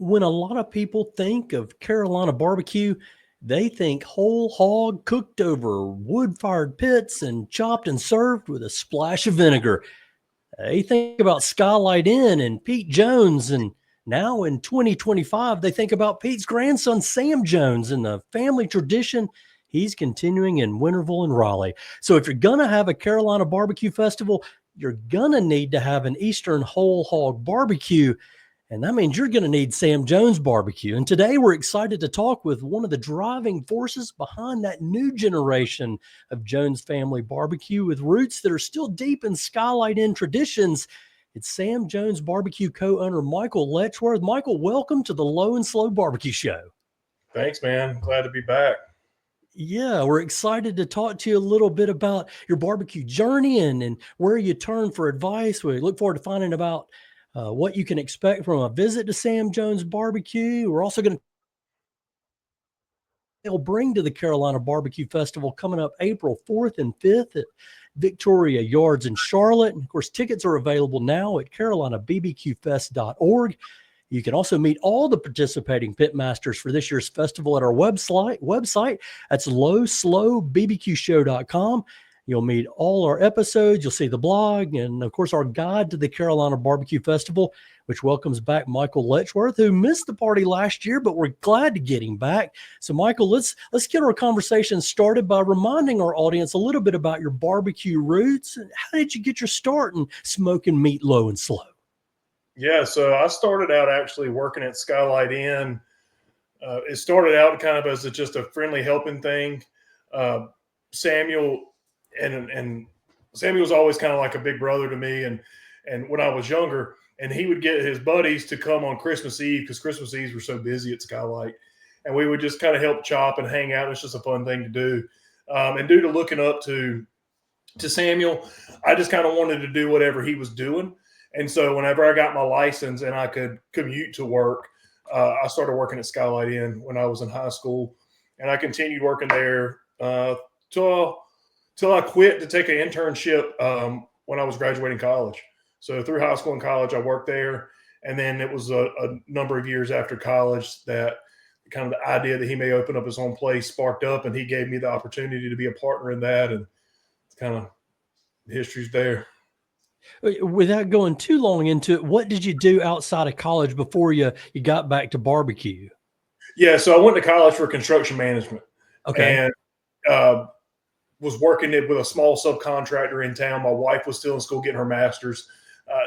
When a lot of people think of Carolina barbecue, they think whole hog cooked over wood-fired pits and chopped and served with a splash of vinegar. They think about Skylight Inn and Pete Jones, and now in 2025, they think about Pete's grandson, Sam Jones, and the family tradition he's continuing in Winterville and Raleigh. So if you're going to have a Carolina barbecue festival, you're going to need to have an Eastern whole hog barbecue. And that means you're going to need Sam Jones BBQ. And today we're excited to talk with one of the driving forces behind that new generation of Jones family barbecue with roots that are still deep in Skylight Inn traditions. It's Sam Jones BBQ co-owner Michael Letchworth. Michael, welcome to the Low and Slow Barbecue Show. Thanks, man. Glad to be back. Yeah, we're excited to talk to you a little bit about your barbecue journey and where you turn for advice. We look forward to finding about what you can expect from a visit to Sam Jones BBQ. We're also going to they'll bring to the Carolina BBQ Festival coming up April 4th and 5th at Victoria Yards in Charlotte. And of course, tickets are available now at carolinabbqfest.org. You can also meet all the participating pitmasters for this year's festival at our website. That's lowslowbbqshow.com. You'll meet all our episodes. You'll see the blog and, of course, our guide to the Carolina Barbecue Festival, which welcomes back Michael Letchworth, who missed the party last year, but we're glad to get him back. So, Michael, let's get our conversation started by reminding our audience a little bit about your barbecue roots. How did you get your start in smoking meat low and slow? Yeah, so I started out actually working at Skylight Inn. It started out kind of as just a friendly helping thing. Samuel was always kind of like a big brother to me. And when I was younger, and he would get his buddies to come on Christmas Eve because Christmas Eves were so busy at Skylight, and we would just kind of help chop and hang out. It's just a fun thing to do. And due to looking up to Samuel, I just kind of wanted to do whatever he was doing. And so whenever I got my license and I could commute to work, I started working at Skylight Inn when I was in high school, and I continued working there till I quit to take an internship when I was graduating college. So through high school and college, I worked there. And then it was a number of years after college that kind of the idea that he may open up his own place sparked up, and he gave me the opportunity to be a partner in that. And it's kind of the history's there. Without going too long into it, what did you do outside of college before you got back to barbecue? Yeah, so I went to college for construction management. Okay. And was working with a small subcontractor in town. My wife was still in school getting her master's.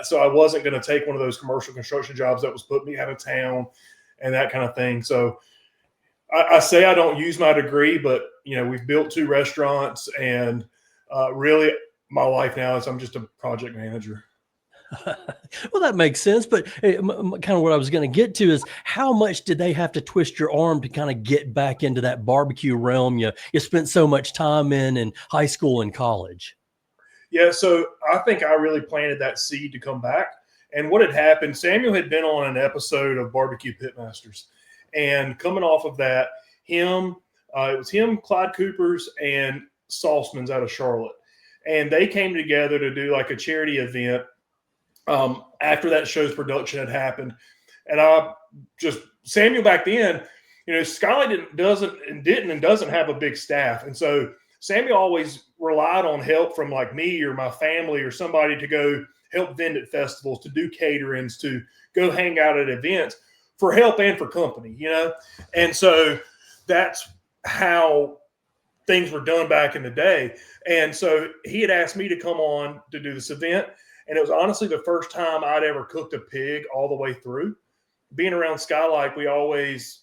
So I wasn't going to take one of those commercial construction jobs that was putting me out of town and that kind of thing. So I say I don't use my degree, but, we've built 2 restaurants, and really my life now is I'm just a project manager. Well, that makes sense. But kind of what I was going to get to is how much did they have to twist your arm to kind of get back into that barbecue realm you spent so much time in high school and college? Yeah, so I think I really planted that seed to come back. And what had happened, Samuel had been on an episode of Barbecue Pitmasters. And coming off of that, it was him, Clyde Coopers, and Saltzman's out of Charlotte. And they came together to do like a charity event after that show's production had happened. And Samuel back then, Skylight doesn't have a big staff. And so Samuel always relied on help from like me or my family or somebody to go help vend at festivals, to do caterings, to go hang out at events for help and for company, And so that's how things were done back in the day. And so he had asked me to come on to do this event. And it was honestly the first time I'd ever cooked a pig all the way through. Being around Skylight, we always,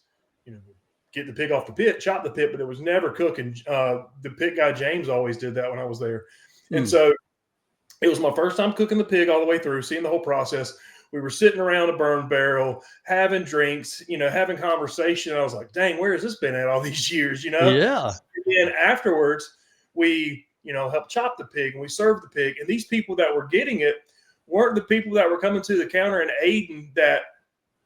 get the pig off the pit, chop the pit, but there was never cooking. The pit guy, James, always did that when I was there. And so it was my first time cooking the pig all the way through, seeing the whole process. We were sitting around a burn barrel, having drinks, having conversation. I was like, dang, where has this been at all these years, Yeah. And then afterwards, we, helped chop the pig and we served the pig. And these people that were getting it weren't the people that were coming to the counter and aiding that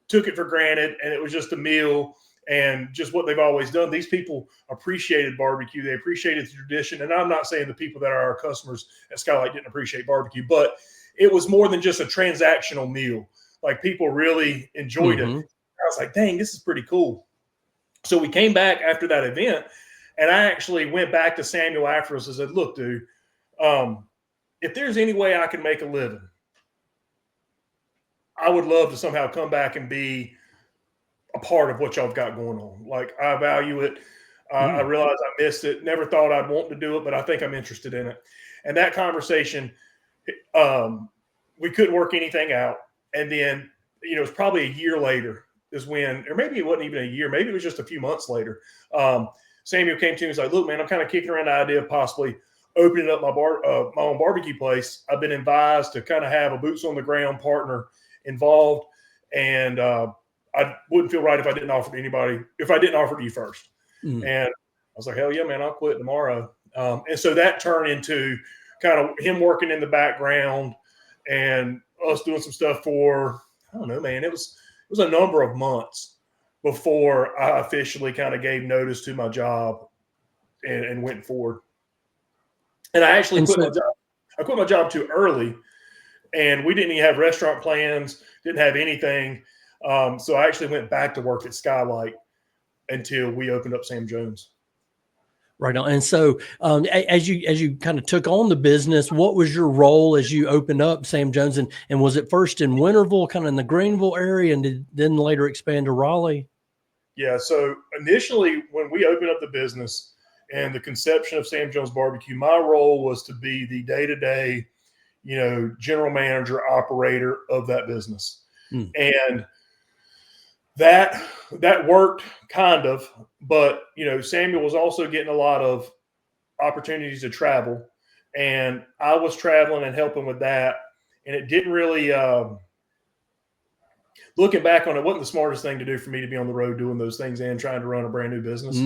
took it for granted and it was just a meal and just what they've always done. These people appreciated barbecue. They appreciated the tradition. And I'm not saying the people that are our customers at Skylight didn't appreciate barbecue, but it was more than just a transactional meal. Like people really enjoyed it. I was like, dang, this is pretty cool. So we came back after that event, and I actually went back to Samuel afterwards and said, look, dude, if there's any way I can make a living, I would love to somehow come back and be a part of what y'all have got going on. Like, I value it. I realized I missed it. Never thought I'd want to do it, but I think I'm interested in it. And that conversation, we couldn't work anything out. And then, it was probably a year later is when, or maybe it wasn't even a year, maybe it was just a few months later. Samuel came to me and was like, look, man, I'm kind of kicking around the idea of possibly opening up my own barbecue place. I've been advised to kind of have a boots on the ground partner involved. And I wouldn't feel right if I didn't offer to anybody, if I didn't offer to you first. And I was like, hell yeah, man, I'll quit tomorrow. And so that turned into kind of him working in the background and us doing some stuff for, I don't know, man, it was a number of months before I officially kind of gave notice to my job and went forward. And I actually quit my job. I quit my job too early, and we didn't even have restaurant plans, didn't have anything. So I actually went back to work at Skylight until we opened up Sam Jones. Right on. And so as you kind of took on the business, what was your role as you opened up Sam Jones? And was it first in Winterville, kind of in the Greenville area, and then later expand to Raleigh? Yeah. So initially, when we opened up the business and the conception of Sam Jones BBQ, my role was to be the day-to-day, general manager, operator of that business. And that worked kind of, but Samuel was also getting a lot of opportunities to travel, and I was traveling and helping with that. And it didn't really, looking back on it, wasn't the smartest thing to do for me to be on the road doing those things and trying to run a brand new business.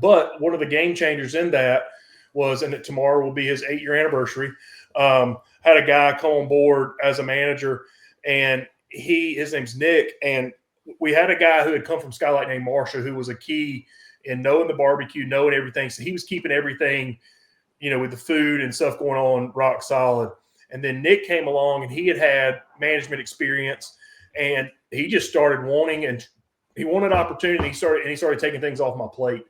But one of the game changers in that was, and tomorrow will be his 8-year anniversary. Had a guy come on board as a manager, and his name's Nick, and we had a guy who had come from Skylight named Marsha, who was a key in knowing the barbecue, knowing everything. So he was keeping everything, with the food and stuff going on rock solid. And then Nick came along, and he had management experience, and he just started wanting, and he wanted opportunity. He started taking things off my plate.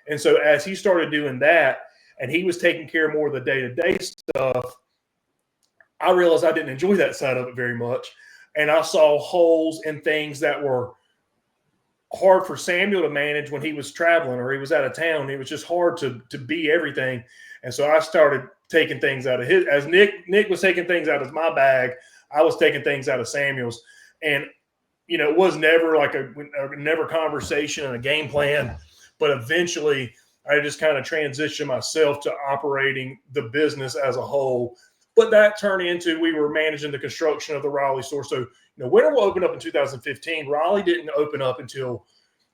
And so as he started doing that, and he was taking care of more of the day-to-day stuff, I realized I didn't enjoy that side of it very much. And I saw holes in things that were hard for Samuel to manage when he was traveling or he was out of town. It was just hard to be everything. And so I started taking things out of his, as Nick was taking things out of my bag, I was taking things out of Samuel's. And, it was never like a never conversation and a game plan, but eventually I just kind of transitioned myself to operating the business as a whole. But that turned into, we were managing the construction of the Raleigh store. So, Winterville opened up in 2015. Raleigh didn't open up until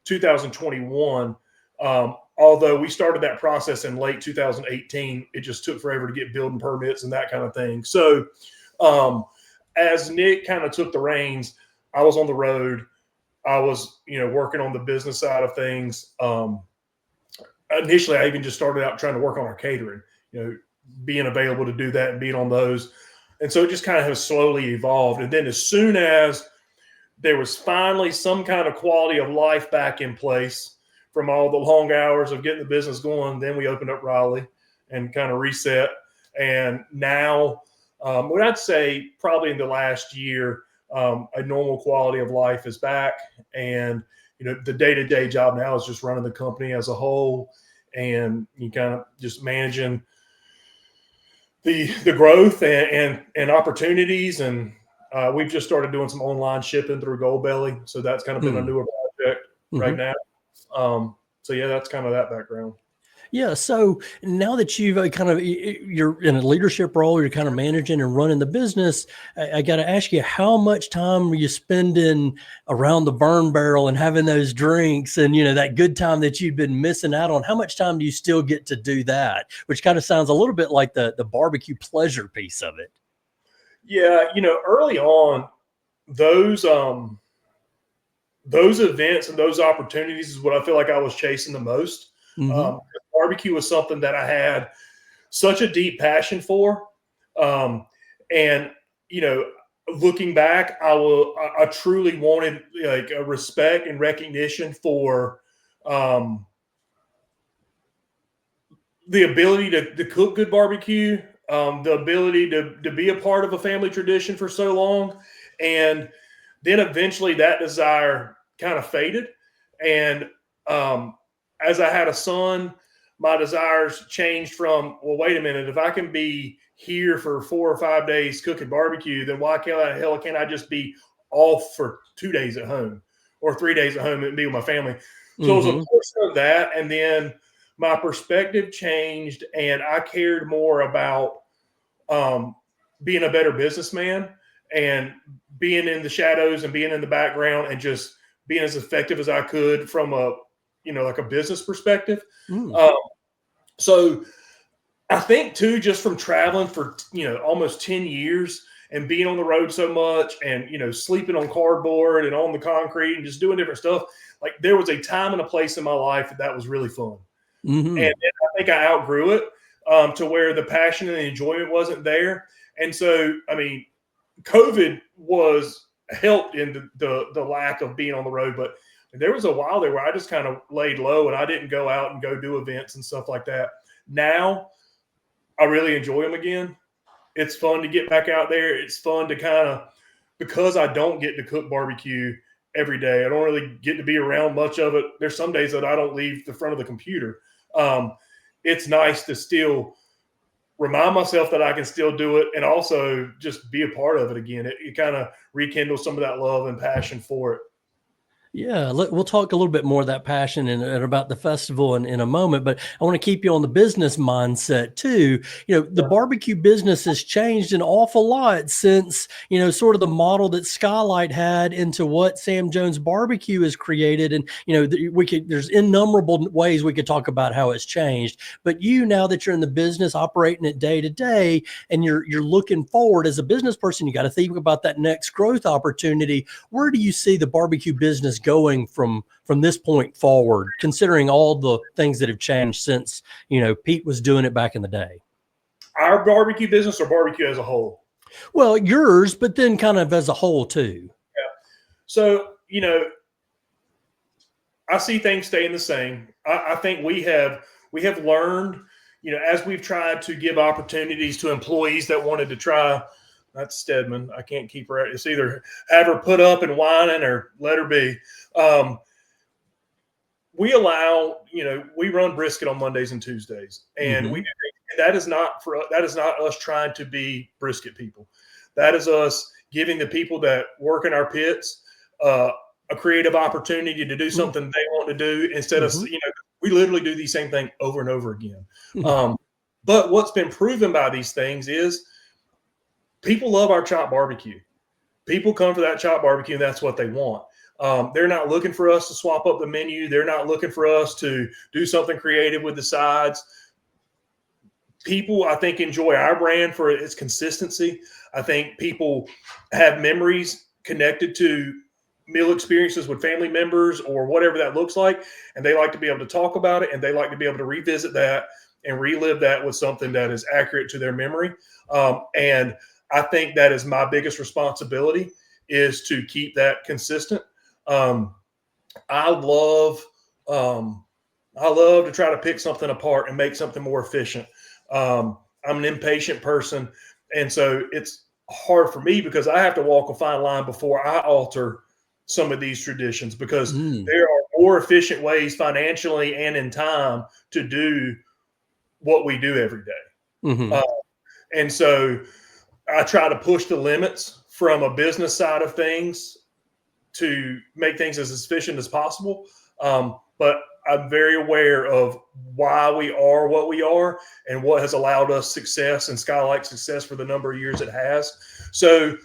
2021. Although we started that process in late 2018, it just took forever to get building permits and that kind of thing. So as Nick kind of took the reins, I was on the road. I was, working on the business side of things. Initially, I even just started out trying to work on our catering, being available to do that and being on those. And so it just kind of has slowly evolved. And then as soon as there was finally some kind of quality of life back in place from all the long hours of getting the business going, then we opened up Raleigh and kind of reset. And now, what I'd say probably in the last year, a normal quality of life is back. And, the day-to-day job now is just running the company as a whole, and you kind of just managing the growth and opportunities. And we've just started doing some online shipping through Goldbelly. So that's kind of been a newer project right now. So yeah, that's kind of that background. Yeah. So now that you've you're in a leadership role, you're kind of managing and running the business. I got to ask you, how much time were you spending around the burn barrel and having those drinks and, that good time that you've been missing out on? How much time do you still get to do that? Which kind of sounds a little bit like the barbecue pleasure piece of it. Yeah. Early on, those events and those opportunities is what I feel like I was chasing the most. Barbecue was something that I had such a deep passion for. And, looking back, I truly wanted like a respect and recognition for the ability to cook good barbecue, the ability to be a part of a family tradition for so long. And then eventually that desire kind of faded. And as I had a son, my desires changed from, well, wait a minute, if I can be here for 4 or 5 days cooking barbecue, then why can't I just be off for 2 days at home or 3 days at home and be with my family? So it was a portion of that. And then my perspective changed, and I cared more about being a better businessman and being in the shadows and being in the background and just being as effective as I could from a, like a business perspective. So I think too, just from traveling for, almost 10 years and being on the road so much and, sleeping on cardboard and on the concrete and just doing different stuff, like there was a time and a place in my life that was really fun. And I think I outgrew it to where the passion and the enjoyment wasn't there. And so, I mean, COVID was helped in the lack of being on the road, but there was a while there where I just kind of laid low and I didn't go out and go do events and stuff like that. Now I really enjoy them again. It's fun to get back out there. It's fun to because I don't get to cook barbecue every day. I don't really get to be around much of it. There's some days that I don't leave the front of the computer. It's nice to still remind myself that I can still do it and also just be a part of it again. It kind of rekindles some of that love and passion for it. Yeah, we'll talk a little bit more of that passion and about the festival in a moment, but I want to keep you on the business mindset too. The barbecue business has changed an awful lot since, sort of the model that Skylight had into what Sam Jones BBQ has created. And, there's innumerable ways we could talk about how it's changed, but now that you're in the business operating it day to day and you're looking forward as a business person, you got to think about that next growth opportunity. Where do you see the barbecue business going from this point forward, considering all the things that have changed since, Pete was doing it back in the day? Our barbecue business or barbecue as a whole? Well, yours, but then kind of as a whole too. Yeah. So, I see things staying the same. I think we have learned, as we've tried to give opportunities to employees that wanted to try. That's Stedman. I can't keep her. It's either have her put up and whining or let her be. We allow, we run brisket on Mondays and Tuesdays, and that is not us trying to be brisket people. That is us giving the people that work in our pits a creative opportunity to do something they want to do instead of, we literally do the same thing over and over again. But what's been proven by these things is people love our chopped barbecue. People come for that chopped barbecue, and that's what they want. They're not looking for us to swap up the menu. They're not looking for us to do something creative with the sides. People, I think, enjoy our brand for its consistency. I think people have memories connected to meal experiences with family members or whatever that looks like, and they like to be able to talk about it, and they like to be able to revisit that and relive that with something that is accurate to their memory. And I think that is my biggest responsibility, is to keep that consistent. I love to try to pick something apart and make something more efficient. I'm an impatient person, and so it's hard for me because I have to walk a fine line before I alter some of these traditions, because there are more efficient ways financially and in time to do what we do every day. And so I try to push the limits from a business side of things to make things as efficient as possible. But I'm very aware of why we are what we are and what has allowed us success and Skylight success for the number of years it has. So,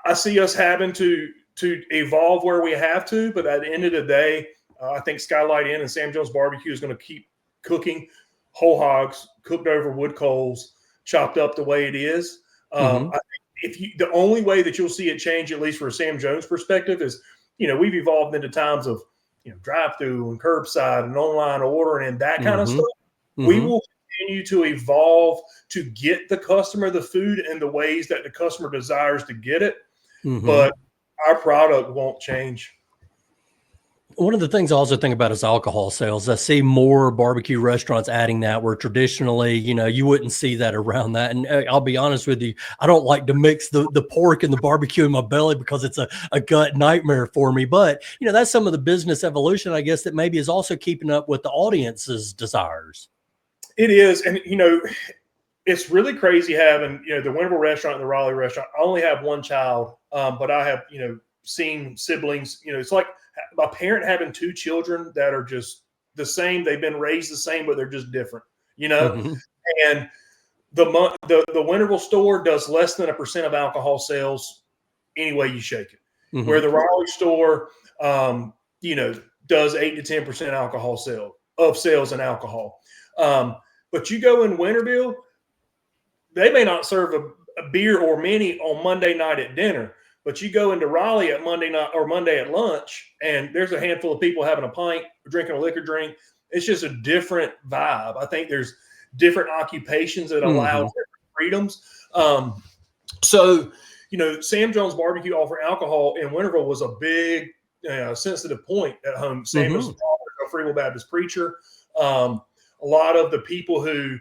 I see us having to evolve where we have to, but at the end of the day, I think Skylight Inn and Sam Jones BBQ is going to keep cooking whole hogs, cooked over wood coals, chopped up the way it is. I think the only way that you'll see it change, at least for a Sam Jones perspective, is, we've evolved into times of, drive-through and curbside and online ordering and that kind of stuff. We will continue to evolve to get the customer the food in the ways that the customer desires to get it. But our product won't change. One of the things I also think about is alcohol sales. I see more barbecue restaurants adding that, where traditionally, you wouldn't see that around that. And I'll be honest with you, I don't like to mix the pork and the barbecue in my belly because it's a gut nightmare for me. But, that's some of the business evolution, I guess, that maybe is also keeping up with the audience's desires. It is. And, it's really crazy having, the Winterville restaurant and the Raleigh restaurant. I only have one child, but I have, seen siblings, it's like my parent having two children that are just the same. They've been raised the same, but they're just different, and the Winterville store does less than 1% of alcohol sales any way you shake it. Where the Raleigh store, does 8 to 10% alcohol sales and alcohol. But you go in Winterville, they may not serve a beer or many on Monday night at dinner, but you go into Raleigh at Monday night or Monday at lunch, and there's a handful of people having a pint, drinking a liquor drink. It's just a different vibe. I think there's different occupations that allow different freedoms. So, Sam Jones BBQ offering alcohol in Winterville was a big, sensitive point at home. Sam was a Free Will Baptist preacher. A lot of the people who,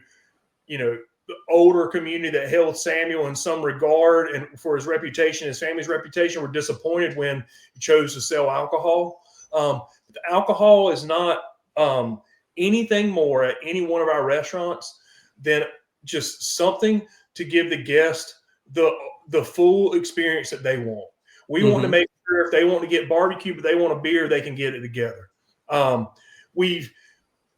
the older community that held Samuel in some regard and for his reputation, his family's reputation, were disappointed when he chose to sell alcohol. The alcohol is not anything more at any one of our restaurants than just something to give the guest the full experience that they want. We want to make sure if they want to get barbecue, but they want a beer, they can get it together.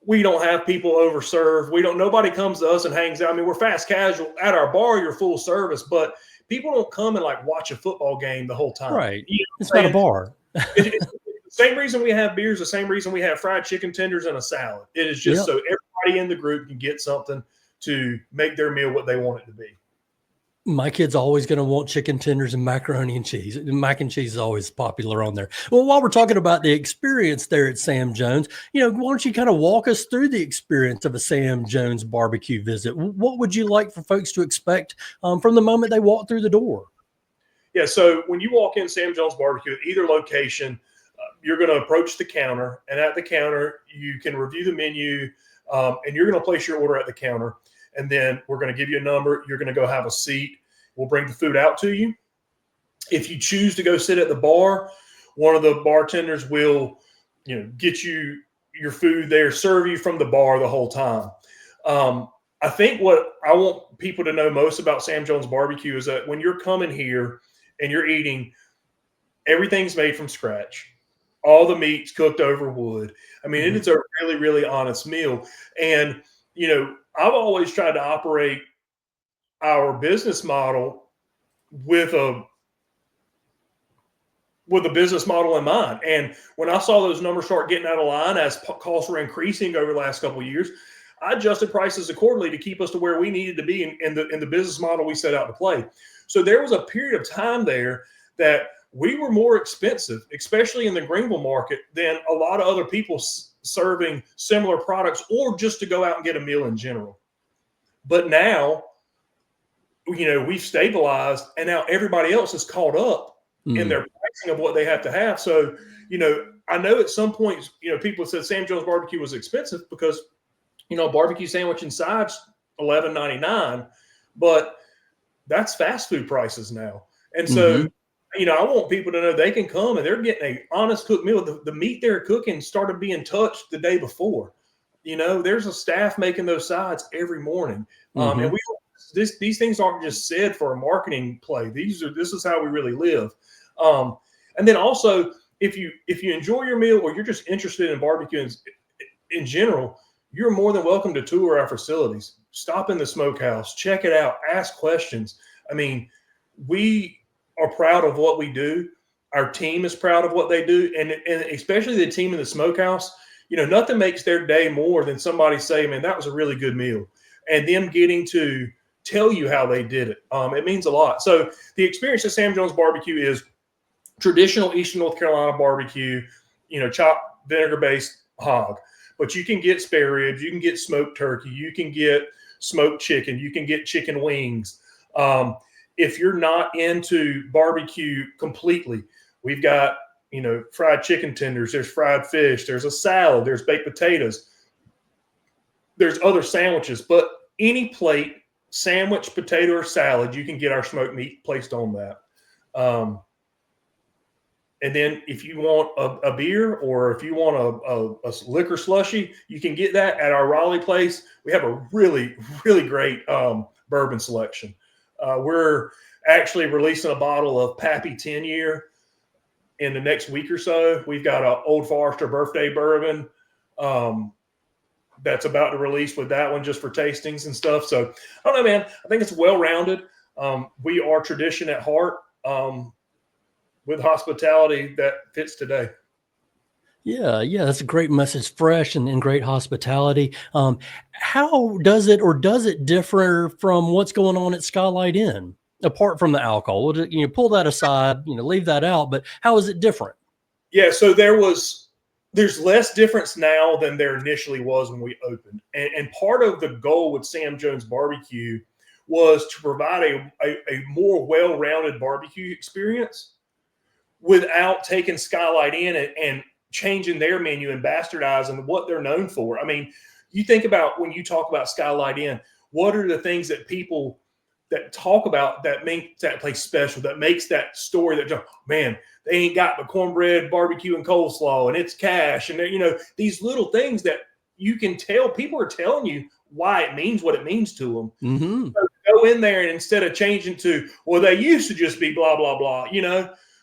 We don't have people overserve. Nobody comes to us and hangs out. I mean, we're fast casual. At our bar, you're full service, but people don't come and watch a football game the whole time. Right. It's not a bar. It's the same reason we have beers, the same reason we have fried chicken tenders and a salad. It is just so everybody in the group can get something to make their meal what they want it to be. My kid's always going to want chicken tenders and macaroni and cheese. Mac and cheese is always popular on there. Well, while we're talking about the experience there at Sam Jones, why don't you kind of walk us through the experience of a Sam Jones barbecue visit? What would you like for folks to expect from the moment they walk through the door? Yeah, so when you walk in Sam Jones BBQ at either location, you're going to approach the counter, and at the counter, you can review the menu, and you're going to place your order at the counter. And then we're going to give you a number. You're going to go have a seat. We'll bring the food out to you. If you choose to go sit at the bar, one of the bartenders will, get you your food there, serve you from the bar the whole time. I think what I want people to know most about Sam Jones BBQ is that when you're coming here and you're eating, everything's made from scratch. All the meat's cooked over wood. I mean, it's a really, really honest meal. And, I've always tried to operate our business model with a business model in mind. And when I saw those numbers start getting out of line as costs were increasing over the last couple of years, I adjusted prices accordingly to keep us to where we needed to be in the business model we set out to play. So there was a period of time there that we were more expensive, especially in the Greenville market, than a lot of other people serving similar products or just to go out and get a meal in general. But now, we've stabilized, and now everybody else is caught up in their pricing of what they have to have. So, I know at some point, people said Sam Jones BBQ was expensive because, a barbecue sandwich and sides $11.99, but that's fast food prices now. And so, I want people to know they can come and they're getting an honest cooked meal. The meat they're cooking started being touched the day before. There's a staff making those sides every morning. And these things aren't just said for a marketing play. This is how we really live. And then also, if you enjoy your meal or you're just interested in barbecue in general, you're more than welcome to tour our facilities. Stop in the smokehouse, check it out, ask questions. I mean, we are proud of what we do. Our team is proud of what they do. And especially the team in the smokehouse, nothing makes their day more than somebody say, man, that was a really good meal. And them getting to tell you how they did it. It means a lot. So the experience at Sam Jones BBQ is traditional Eastern North Carolina barbecue, chopped vinegar-based hog. but you can get spare ribs, you can get smoked turkey, you can get smoked chicken, you can get chicken wings. If you're not into barbecue completely, we've got, fried chicken tenders, there's fried fish, there's a salad, there's baked potatoes, there's other sandwiches, but any plate, sandwich, potato, or salad, you can get our smoked meat placed on that. And then if you want a beer or if you want a liquor slushy, you can get that at our Raleigh place. We have a really, really great bourbon selection. We're actually releasing a bottle of Pappy 10-year in the next week or so. We've got an Old Forester birthday bourbon that's about to release with that one just for tastings and stuff. So I don't know, man. I think it's well-rounded. We are tradition at heart. With hospitality that fits today. Yeah, that's a great message, fresh and great hospitality. How does it differ from what's going on at Skylight Inn, apart from the alcohol? Pull that aside, leave that out, but how is it different? Yeah, so there's less difference now than there initially was when we opened. And part of the goal with Sam Jones BBQ was to provide a more well-rounded barbecue experience without taking Skylight Inn and changing their menu and bastardizing what they're known for. I mean, you think about when you talk about Skylight Inn, what are the things that people that talk about that make that place special, that makes that story that, man, they ain't got the cornbread, barbecue, and coleslaw, and it's cash. And, these little things that you can tell, people are telling you why it means what it means to them. Mm-hmm. So go in there and instead of changing to, well, they used to just be blah, blah, blah,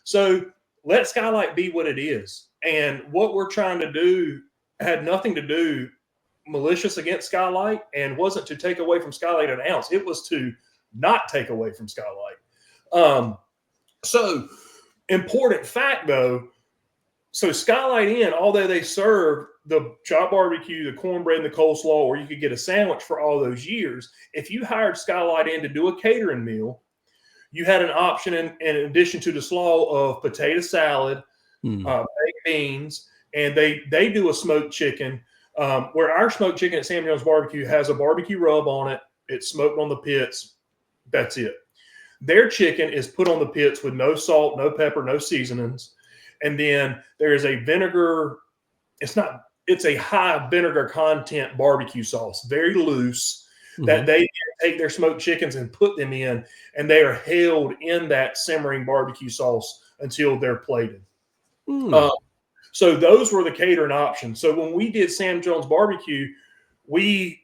So let Skylight be what it is. And what we're trying to do had nothing to do malicious against Skylight and wasn't to take away from Skylight an ounce. It was to not take away from Skylight. So important fact, though, so Skylight Inn, although they serve the chopped barbecue, the cornbread, and the coleslaw, or you could get a sandwich for all those years, if you hired Skylight Inn to do a catering meal, you had an option in addition to the slaw of potato salad, baked beans, and they do a smoked chicken. Where our smoked chicken at Sam Jones BBQ has a barbecue rub on it. It's smoked on the pits. That's it. Their chicken is put on the pits with no salt, no pepper, no seasonings. And then there is a vinegar. It's a high vinegar content barbecue sauce, very loose, that they take their smoked chickens and put them in, and they are held in that simmering barbecue sauce until they're plated. So those were the catering options. So when we did Sam Jones BBQ, we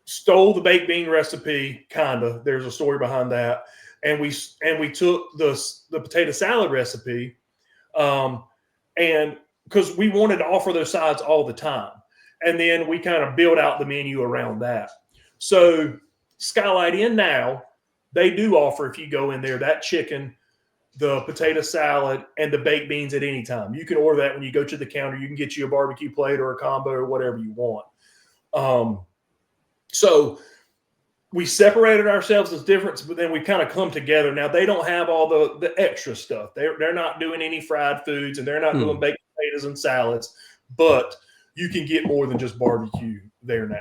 stole the baked bean recipe, kinda. There's a story behind that, and we took the potato salad recipe, and because we wanted to offer those sides all the time, and then we kind of built out the menu around that. So Skylight Inn now, they do offer, if you go in there, that chicken, the potato salad, and the baked beans at any time. You can order that when you go to the counter. You can get you a barbecue plate or a combo or whatever you want. So we separated ourselves as different, but then we kind of come together. Now, they don't have all the extra stuff. They're not doing any fried foods, and they're not doing baked potatoes and salads, but you can get more than just barbecue there now.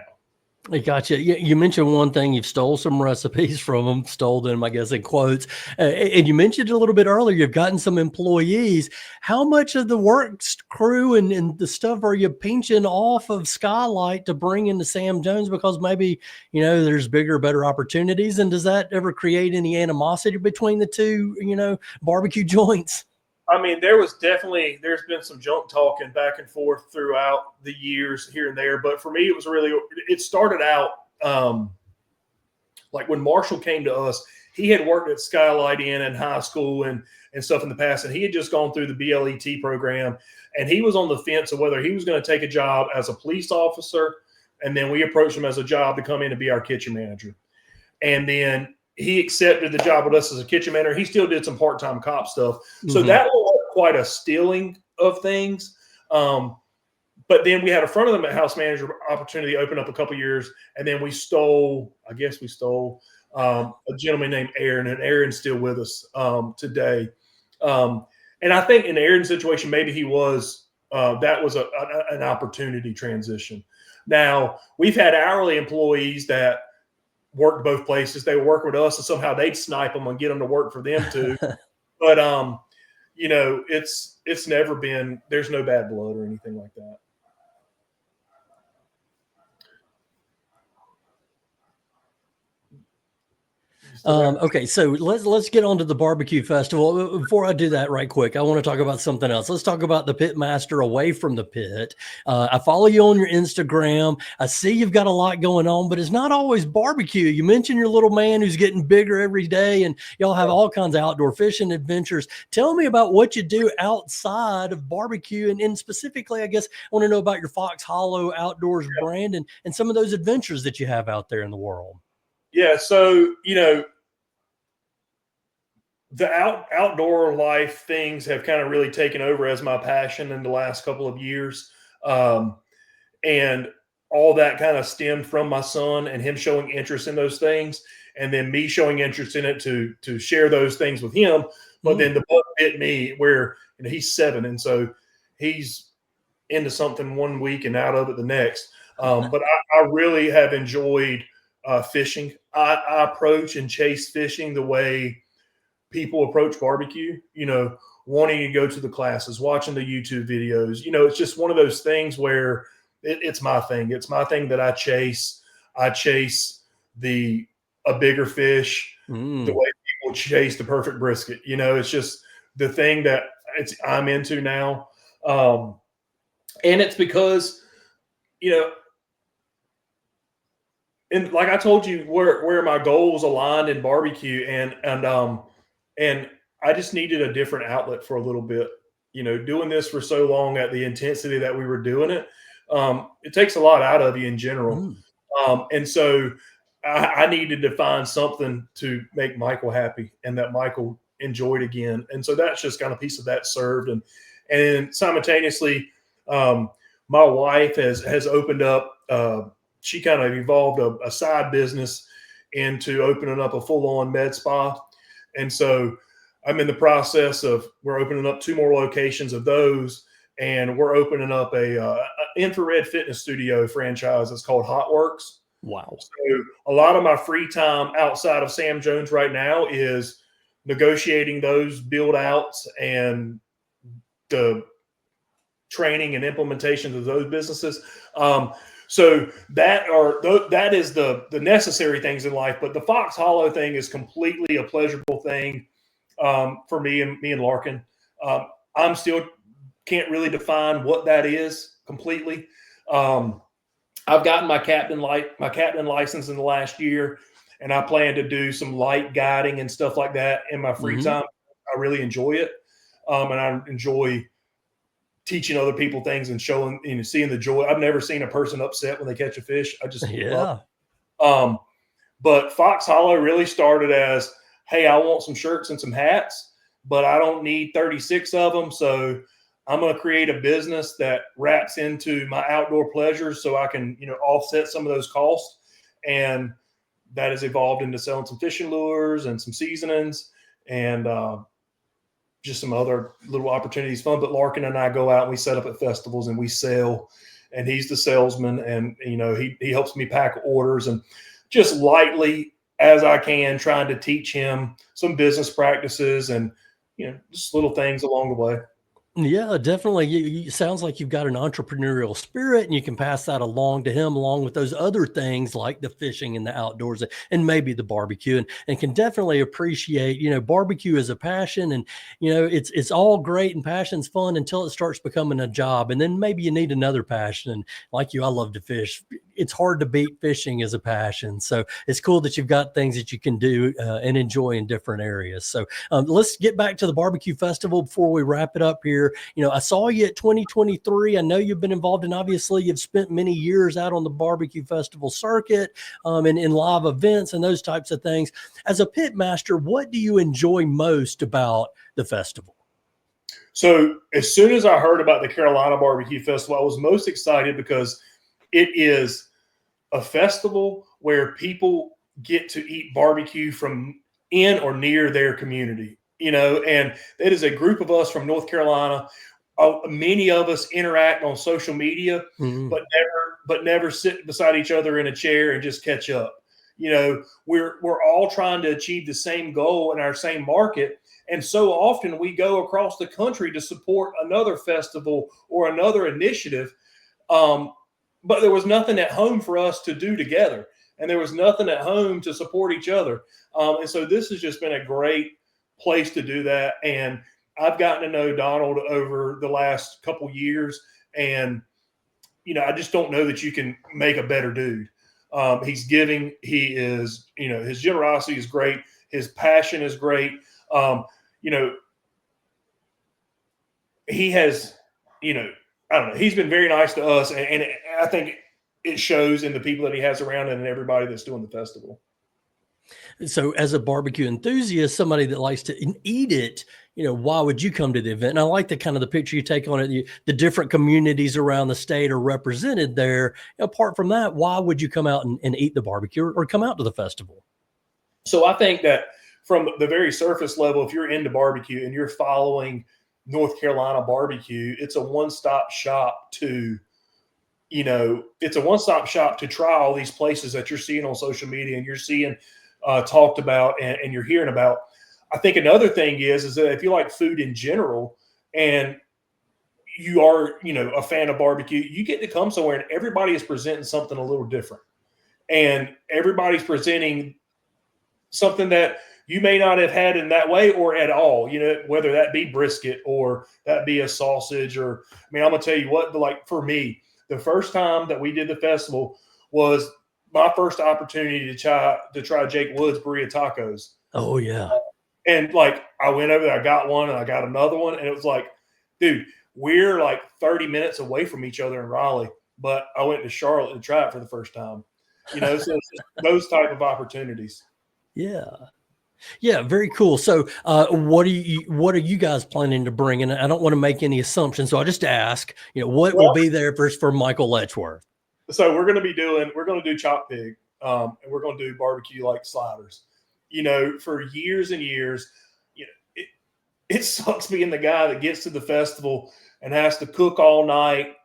I gotcha. You mentioned one thing. You've stole some recipes from them, stole them, I guess, in quotes. And you mentioned a little bit earlier, you've gotten some employees. How much of the work crew and the stuff are you pinching off of Skylight to bring into Sam Jones? Because maybe, there's bigger, better opportunities. And does that ever create any animosity between the two, barbecue joints? I mean, there's been some junk talking back and forth throughout the years here and there. But for me, it started out like when Marshall came to us, he had worked at Skylight Inn in high school and stuff in the past. And he had just gone through the BLET program, and he was on the fence of whether he was going to take a job as a police officer. And then we approached him as a job to come in and be our kitchen manager. And then he accepted the job with us as a kitchen manager. He still did some part-time cop stuff. So that was quite a stealing of things. But then we had a front of the house manager opportunity open up a couple years. And then we stole a gentleman named Aaron, and Aaron's still with us today. And I think in Aaron's situation, maybe he was that was an opportunity transition. Now, we've had hourly employees that worked both places. They were working with us, and somehow they'd snipe them and get them to work for them too. But it's never been. There's no bad blood or anything like that. Okay, so let's get on to the barbecue festival. Before I do that, right quick, I want to talk about something else. Let's talk about the Pitmaster away from the pit. I follow you on your Instagram. I see you've got a lot going on, but it's not always barbecue. You mentioned your little man who's getting bigger every day, and y'all have all kinds of outdoor fishing adventures. Tell me about what you do outside of barbecue, and specifically, I guess, I want to know about your Fox Hollow Outdoors brand and some of those adventures that you have out there in the world. Yeah, so the outdoor life things have kind of really taken over as my passion in the last couple of years, and all that kind of stemmed from my son and him showing interest in those things, and then me showing interest in it to share those things with him. But then the bug bit me where he's 7, and so he's into something one week and out of it the next. But I really have enjoyed fishing. I approach and chase fishing the way people approach barbecue, wanting to go to the classes, watching the YouTube videos. It's just one of those things where it's my thing. It's my thing that I chase. I chase a bigger fish the way people chase the perfect brisket. It's just the thing that I'm into now. And it's because, and like I told you, where my goals aligned in barbecue, and I just needed a different outlet for a little bit. Doing this for so long at the intensity that we were doing it, it takes a lot out of you in general. And so I needed to find something to make Michael happy and that Michael enjoyed again. And so that's just kind of a piece of that served. And simultaneously, my wife has opened up. She kind of evolved a side business into opening up a full-on med spa. And so I'm in the process we're opening up 2 more locations of those, and we're opening up a infrared fitness studio franchise. It's called Hot Works. Wow. So a lot of my free time outside of Sam Jones right now is negotiating those build outs and the training and implementations of those businesses. So that is the necessary things in life. But the Fox Hollow thing is completely a pleasurable thing for me and Larkin. I'm still can't really define what that is completely. I've gotten my captain license in the last year, and I plan to do some light guiding and stuff like that in my free time. I really enjoy it, and I enjoy teaching other people things and showing, seeing the joy. I've never seen a person upset when they catch a fish. I just love it. But Fox Hollow really started as, hey, I want some shirts and some hats, but I don't need 36 of them. So I'm going to create a business that wraps into my outdoor pleasures so I can, offset some of those costs. And that has evolved into selling some fishing lures and some seasonings and just some other little opportunities. Fun. But Larkin and I go out and we set up at festivals and we sell, and he's the salesman, and he helps me pack orders and just lightly as I can, trying to teach him some business practices and just little things along the way. Yeah, definitely. It sounds like you've got an entrepreneurial spirit, and you can pass that along to him, along with those other things like the fishing and the outdoors and maybe the barbecue, and can definitely appreciate, barbecue is a passion, and, it's all great, and passion's fun until it starts becoming a job. And then maybe you need another passion. And like you, I love to fish. It's hard to beat fishing as a passion. So it's cool that you've got things that you can do and enjoy in different areas. So let's get back to the barbecue festival before we wrap it up here. I saw you at 2023. I know you've been involved, and obviously you've spent many years out on the barbecue festival circuit and in live events and those types of things. As a pitmaster, what do you enjoy most about the festival? So as soon as I heard about the Carolina BBQ Festival, I was most excited because it is a festival where people get to eat barbecue from in or near their community, and it is a group of us from North Carolina. many of us interact on social media, but never sit beside each other in a chair and just catch up. You know, we're all trying to achieve the same goal in our same market. And so often we go across the country to support another festival or another initiative. But there was nothing at home for us to do together. And there was nothing at home to support each other. And so this has just been a great place to do that. And I've gotten to know Donald over the last couple years. And, you know, I just don't know that you can make a better dude. He's giving. He is, you know, his generosity is great. His passion is great. You know, he has, you know, I don't know. He's been very nice to us. And I think it shows in the people that he has around and everybody that's doing the festival. So as a barbecue enthusiast, somebody that likes to eat it, you know, why would you come to the event? And I like the kind of the picture you take on it. The different communities around the state are represented there. Apart from that, why would you come out and eat the barbecue or come out to the festival? So I think that from the very surface level, if you're into barbecue and you're following North Carolina barbecue, it's a one-stop shop to, you know, it's a one-stop shop to try all these places that you're seeing on social media and you're seeing talked about and you're hearing about. I think another thing is that if you like food in general and you are, you know, a fan of barbecue, you get to come somewhere and everybody is presenting something a little different. And everybody's presenting something that you may not have had in that way or at all, you know, whether that be brisket or that be a sausage or, I mean, I'm going to tell you what, like for me, the first time that we did the festival was my first opportunity to try Jake Wood's burrito tacos. Oh yeah. And like, I went over there, I got one and I got another one. And it was like, dude, we're like 30 minutes away from each other in Raleigh, but I went to Charlotte to try it for the first time, you know, so it's just those type of opportunities. Yeah. Yeah, very cool. So, what are you guys planning to bring? And I don't want to make any assumptions, so I'll just ask. You know, what will be there for Michael Letchworth? So we're going to do chopped pig, and we're going to do barbecue like sliders. You know, for years and years, you know, it sucks being the guy that gets to the festival and has to cook all night,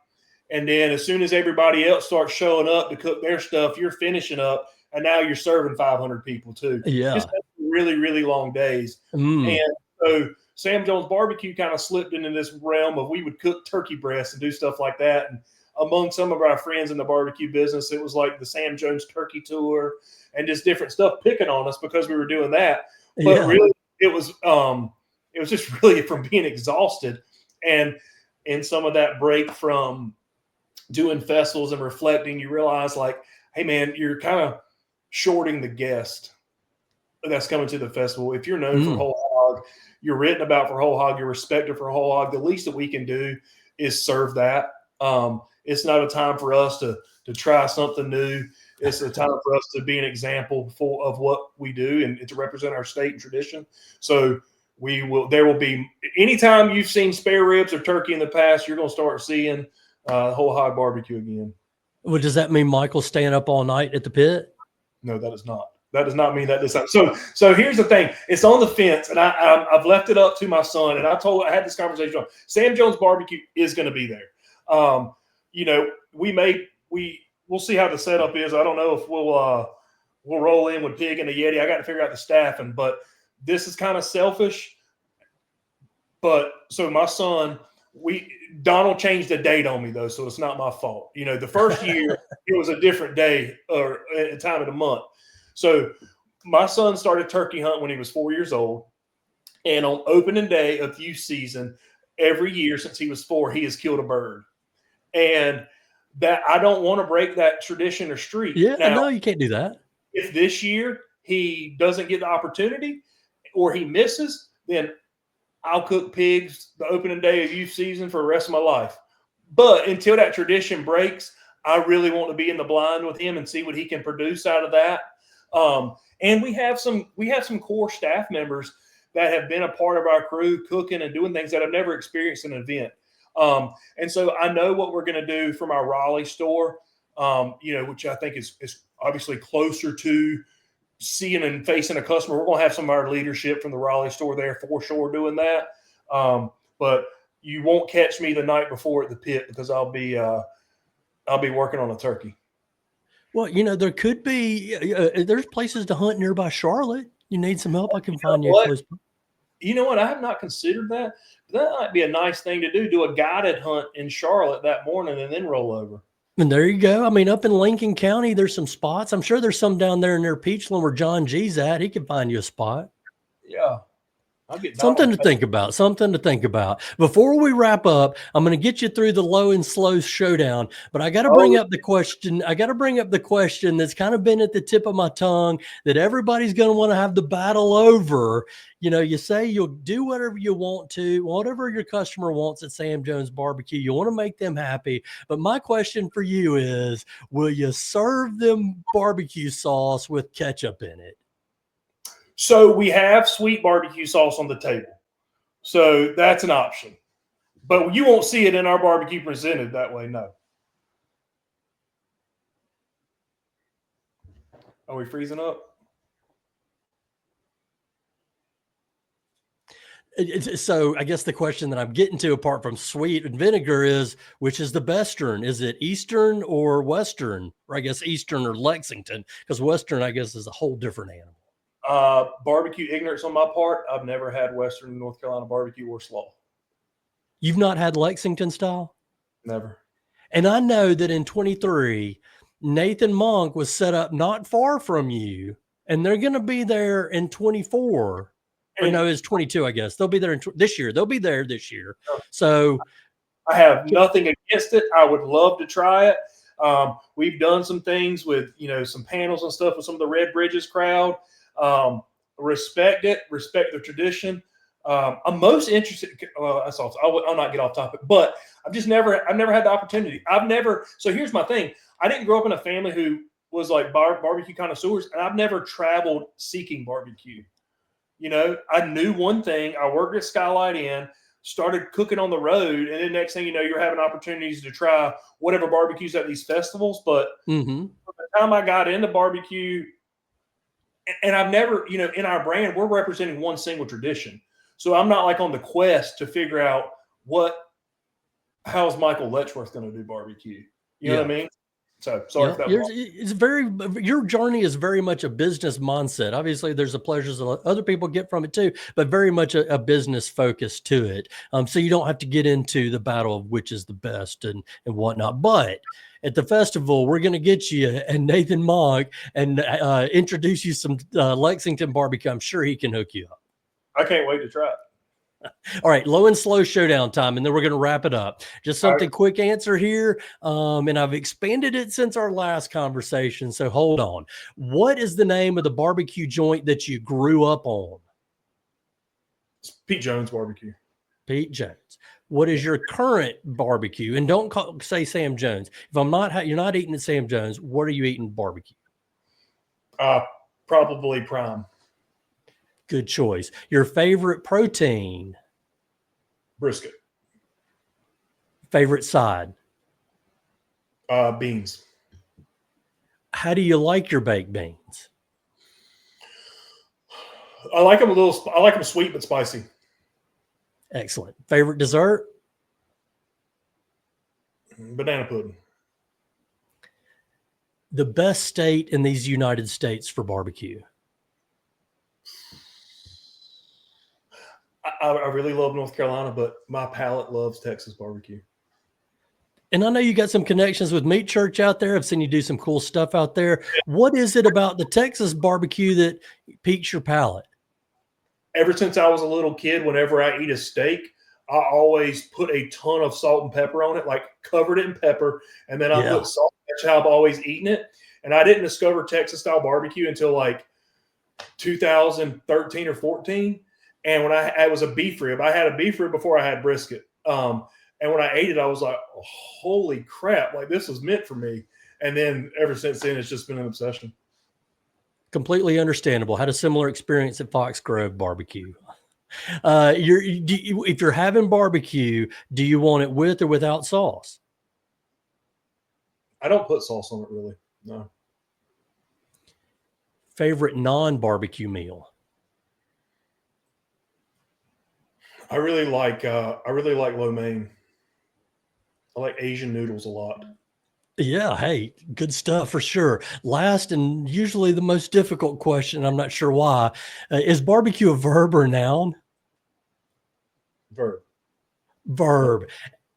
and then as soon as everybody else starts showing up to cook their stuff, you're finishing up, and now you're serving 500 people too. Yeah. Just really, really long days. And so Sam Jones BBQ kind of slipped into this realm of we would cook turkey breasts and do stuff like that. And among some of our friends in the barbecue business, it was like the Sam Jones turkey tour and just different stuff picking on us because we were doing that. But really, it was just really from being exhausted and in some of that break from doing festivals and reflecting, you realize like, hey man, you're kind of shorting the guest that's coming to the festival. If you're known for whole hog, you're written about for whole hog, you're respected for whole hog, the least that we can do is serve that. It's not a time for us to try something new. It's a time for us to be an example of what we do and to represent our state and tradition. So there will be, anytime you've seen spare ribs or turkey in the past, you're going to start seeing whole hog barbecue again. Well, does that mean Michael's staying up all night at the pit? No, that is not. That does not mean that this time. So here's the thing. It's on the fence, and I've left it up to my son. And I had this conversation on Sam Jones BBQ is going to be there. You know, we'll see how the setup is. I don't know if we'll roll in with pig and a Yeti. I got to figure out the staffing, but this is kind of selfish. But so my son, Donald changed the date on me though, so it's not my fault. You know, the first year it was a different day or a time of the month. So my son started turkey hunt when he was 4 years old. And on opening day of youth season, every year since he was 4, he has killed a bird. And that I don't want to break that tradition or streak. Yeah, now, no, you can't do that. If this year he doesn't get the opportunity or he misses, then I'll cook pigs the opening day of youth season for the rest of my life. But until that tradition breaks, I really want to be in the blind with him and see what he can produce out of that. And we have some core staff members that have been a part of our crew cooking and doing things that I've never experienced in an event. And so I know what we're going to do from our Raleigh store, you know, which I think is obviously closer to seeing and facing a customer. We're going to have some of our leadership from the Raleigh store there for sure doing that. But you won't catch me the night before at the pit because I'll be working on a turkey. Well, there could be there's places to hunt nearby Charlotte. You need some help? I can find you a close. You know what? I have not considered that. But that might be a nice thing to do. Do a guided hunt in Charlotte that morning and then roll over. And there you go. I mean, up in Lincoln County, there's some spots. I'm sure there's some down there near Peachland where John G's at. He can find you a spot. Yeah. Something to think about. Something to think about. Before we wrap up, I'm going to get you through the low and slow showdown, but I got to bring up the question. I got to bring up the question that's kind of been at the tip of my tongue that everybody's going to want to have the battle over. You say you'll do whatever you want to, whatever your customer wants at Sam Jones BBQ. You want to make them happy. But my question for you is, will you serve them barbecue sauce with ketchup in it? So we have sweet barbecue sauce on the table. So that's an option. But you won't see it in our barbecue presented that way, no. Are we freezing up? So I guess the question that I'm getting to, apart from sweet and vinegar, is which is the bestern? Is it Eastern or Western? Or I guess Eastern or Lexington, because Western, I guess, is a whole different animal. Barbecue ignorance on my part. I've never had Western North Carolina barbecue or slaw. You've not had Lexington style? Never. And I know that in 23, Nathan Monk was set up not far from you, and they're going to be there in 24. Or no, it's 22, I guess. They'll be there this year. They'll be there this year. So I have nothing against it. I would love to try it. We've done some things with, some panels and stuff with some of the Red Bridges crowd. Respect it. Respect the tradition. I'm most interested. That's all. I'll not get off topic, but I've never had the opportunity. So here's my thing. I didn't grow up in a family who was like barbecue connoisseurs, and I've never traveled seeking barbecue. I knew one thing. I worked at Skylight Inn, started cooking on the road, and then next thing you know, you're having opportunities to try whatever barbecues at these festivals. But by the time I got into barbecue, and I've never, in our brand, we're representing one single tradition. So I'm not like on the quest to figure out how is Michael Letchworth going to do barbecue? You know what I mean? So sorry for that. Your journey is very much a business mindset. Obviously, there's the pleasures that other people get from it too, but very much a business focus to it. So you don't have to get into the battle of which is the best and whatnot. But at the festival, we're going to get you and Nathan Monk and introduce you some Lexington barbecue. I'm sure he can hook you up. I can't wait to try it. All right, low and slow showdown time, and then we're going to wrap it up. Just something quick answer here, and I've expanded it since our last conversation, so hold on. What is the name of the barbecue joint that you grew up on? It's Pete Jones BBQ. Pete Jones. What is your current barbecue? And don't say Sam Jones. If you're not eating at Sam Jones, what are you eating barbecue? Probably Prime. Good choice. Your favorite protein? Brisket. Favorite side? Beans. How do you like your baked beans? I like them sweet but spicy. Excellent. Favorite dessert? Banana pudding. The best state in these United States for barbecue? I really love North Carolina, but my palate loves Texas barbecue. And I know you got some connections with Meat Church out there. I've seen you do some cool stuff out there. What is it about the Texas barbecue that piques your palate? Ever since I was a little kid, whenever I eat a steak, I always put a ton of salt and pepper on it, like covered it in pepper, and then I put salt. That's how I've always eaten it. And I didn't discover Texas style barbecue until like 2013 or 14. And when I was a beef rib, I had a beef rib before I had brisket. And when I ate it, I was like, oh, holy crap, like this was meant for me. And then ever since then, it's just been an obsession. Completely understandable. Had a similar experience at Fox Grove barbecue. If you're having barbecue, do you want it with or without sauce? I don't put sauce on it really. No. Favorite non-barbecue meal? I really like lo mein. I like Asian noodles a lot. Yeah, hey, good stuff for sure. Last and usually the most difficult question, I'm not sure why. Is barbecue a verb or a noun? Verb. Verb.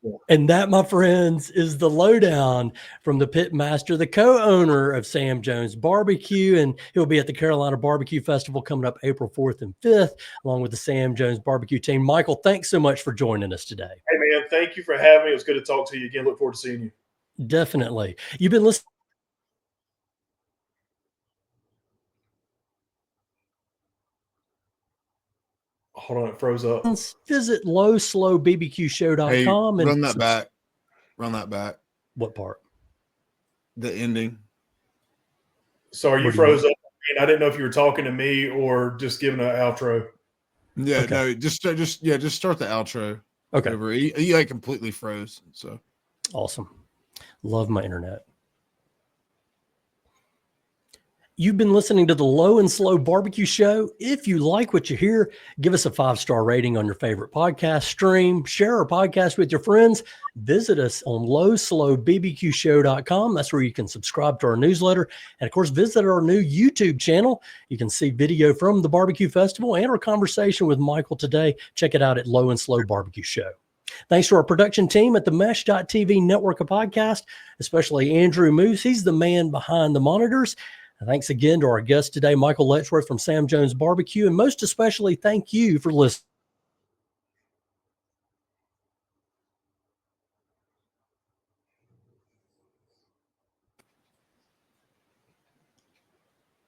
Yeah. And that, my friends, is the lowdown from the Pitmaster, the co-owner of Sam Jones BBQ, and he'll be at the Carolina BBQ Festival coming up April 4th and 5th, along with the Sam Jones BBQ team. Michael, thanks so much for joining us today. Hey, man, thank you for having me. It was good to talk to you again. Look forward to seeing you. Definitely. You've been listening. Hold on, it froze up. Visit lowslowbbqshow.com. Hey, run that back. Run that back. What part? The ending. Sorry, you froze up. I didn't know if you were talking to me or just giving an outro. Yeah, Okay. no, just start the outro. Okay. Over. He like completely froze. So awesome. Love my internet. You've been listening to the Low and Slow Barbecue Show. If you like what you hear, give us a 5-star rating on your favorite podcast stream. Share our podcast with your friends. Visit us on lowslowbbqshow.com. That's where you can subscribe to our newsletter. And of course, visit our new YouTube channel. You can see video from the barbecue festival and our conversation with Michael today. Check it out at Low and Slow Barbecue Show. Thanks to our production team at the Mesh.tv network of podcasts, especially Andrew Moose. He's the man behind the monitors. And thanks again to our guest today, Michael Letchworth from Sam Jones BBQ. And most especially, thank you for listening.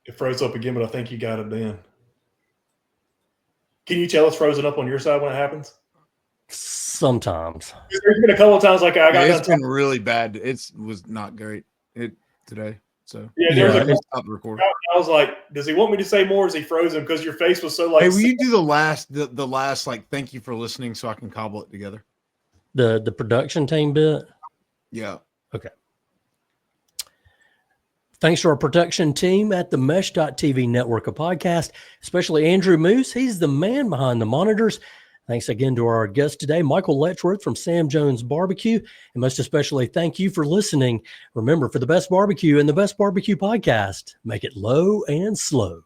It froze up again, but I think you got it then. Can you tell it's frozen up on your side when it happens? Sometimes. There's been a couple of times like I got it's been really bad. It was not great today. So stop the recording. I was like, does he want me to say more? Is he frozen? Because your face was so like. Hey, will you do the last like thank you for listening so I can cobble it together? The production team bit? Yeah. Okay. Thanks to our production team at the Mesh.tv network of podcasts, especially Andrew Moose. He's the man behind the monitors. Thanks again to our guest today, Michael Letchworth from Sam Jones BBQ. And most especially, thank you for listening. Remember, for the best barbecue and the best barbecue podcast, make it low and slow.